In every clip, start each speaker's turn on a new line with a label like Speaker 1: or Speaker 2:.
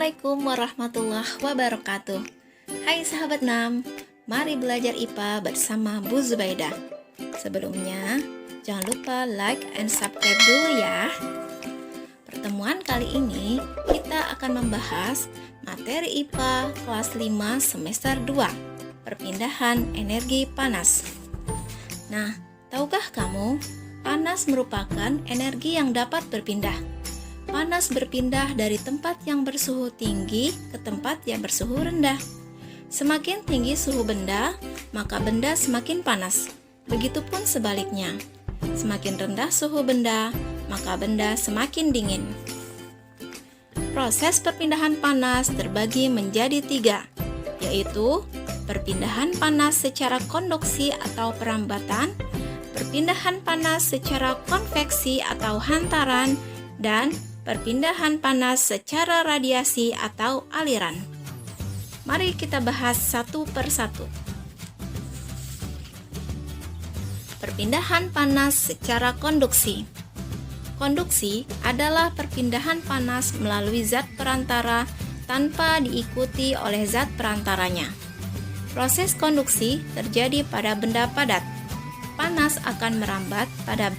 Speaker 1: Assalamualaikum warahmatullahi wabarakatuh. Hai sahabat Nam, mari belajar IPA bersama Bu Zubaidah. Sebelumnya, jangan lupa like and subscribe dulu ya. Pertemuan kali ini kita akan membahas materi IPA kelas 5 semester 2, perpindahan energi panas. Nah, tahukah kamu, panas merupakan energi yang dapat berpindah. Panas berpindah dari tempat yang bersuhu tinggi ke tempat yang bersuhu rendah. Semakin tinggi suhu benda, maka benda semakin panas. Begitupun sebaliknya. Semakin rendah suhu benda, maka benda semakin dingin. Proses perpindahan panas terbagi menjadi 3, yaitu perpindahan panas secara konduksi atau perambatan, perpindahan panas secara konveksi atau hantaran, dan perpindahan panas secara radiasi atau aliran. Mari kita bahas satu per satu. Perpindahan panas secara konduksi. Konduksi adalah perpindahan panas melalui zat perantara tanpa diikuti oleh zat perantaranya. Proses konduksi terjadi pada benda padat. Panas akan merambat pada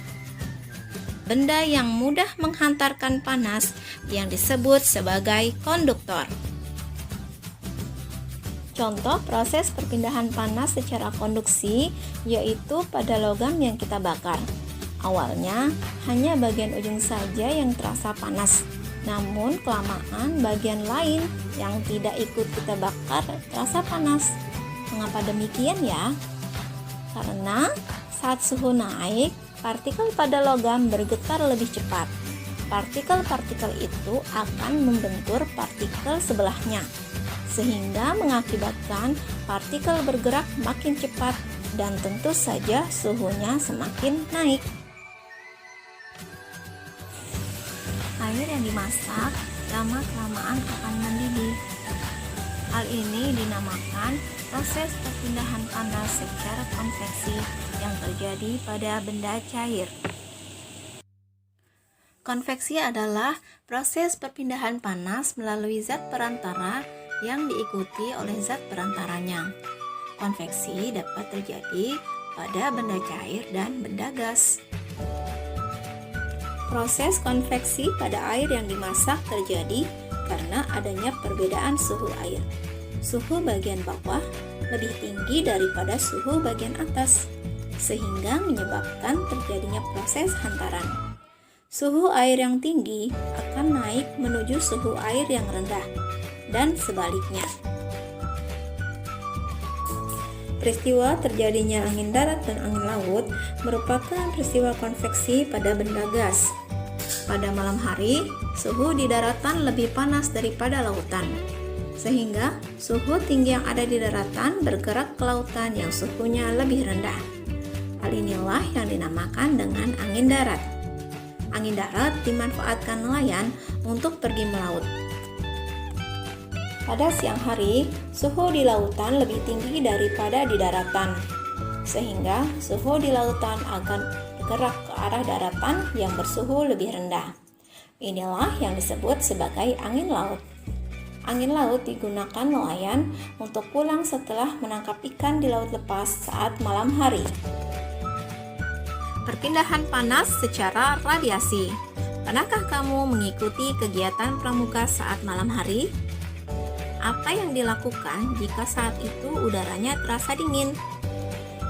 Speaker 1: benda yang mudah menghantarkan panas yang disebut sebagai konduktor. Contoh proses perpindahan panas secara konduksi yaitu pada logam yang kita bakar. Awalnya hanya bagian ujung saja yang terasa panas, namun kelamaan bagian lain yang tidak ikut kita bakar terasa panas. Mengapa demikian ya? Karena saat suhu naik, partikel pada logam bergetar lebih cepat. Partikel-partikel itu akan membentur partikel sebelahnya, sehingga mengakibatkan partikel bergerak makin cepat dan tentu saja suhunya semakin naik. Air yang dimasak lama-kelamaan akan mendidih. Hal ini dinamakan proses perpindahan panas secara konveksi yang terjadi pada benda cair. Konveksi adalah proses perpindahan panas melalui zat perantara yang diikuti oleh zat perantaranya. Konveksi dapat terjadi pada benda cair dan benda gas. Proses konveksi pada air yang dimasak terjadi karena adanya perbedaan suhu air. Suhu bagian bawah lebih tinggi daripada suhu bagian atas, sehingga menyebabkan terjadinya proses hantaran. Suhu air yang tinggi akan naik menuju suhu air yang rendah, dan sebaliknya. Peristiwa terjadinya angin darat dan angin laut merupakan peristiwa konveksi pada benda gas. Pada malam hari, suhu di daratan lebih panas daripada lautan, sehingga suhu tinggi yang ada di daratan bergerak ke lautan yang suhunya lebih rendah. Hal inilah yang dinamakan dengan angin darat. Angin darat dimanfaatkan nelayan untuk pergi melaut. Pada siang hari, suhu di lautan lebih tinggi daripada di daratan, sehingga suhu di lautan akan bergerak ke arah daratan yang bersuhu lebih rendah. Inilah yang disebut sebagai angin laut. Angin laut digunakan nelayan untuk pulang setelah menangkap ikan di laut lepas saat malam hari. Perpindahan panas secara radiasi. Pernahkah kamu mengikuti kegiatan pramuka saat malam hari? Apa yang dilakukan jika saat itu udaranya terasa dingin?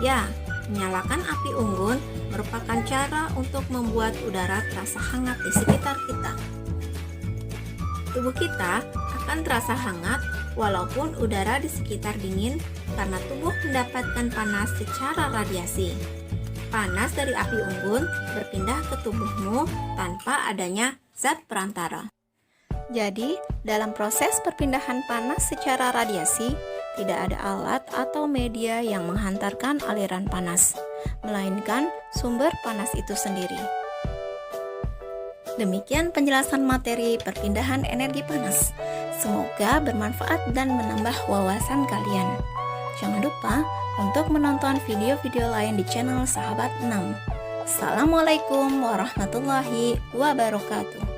Speaker 1: Ya, menyalakan api unggun merupakan cara untuk membuat udara terasa hangat di sekitar kita. Tubuh kita akan terasa hangat walaupun udara di sekitar dingin karena tubuh mendapatkan panas secara radiasi. Panas dari api unggun berpindah ke tubuhmu tanpa adanya zat perantara. Jadi, dalam proses perpindahan panas secara radiasi, tidak ada alat atau media yang menghantarkan aliran panas, melainkan sumber panas itu sendiri. Demikian penjelasan materi perpindahan energi panas. Semoga bermanfaat dan menambah wawasan kalian. Jangan lupa untuk menonton video-video lain di channel Sahabat 6. Assalamualaikum warahmatullahi wabarakatuh.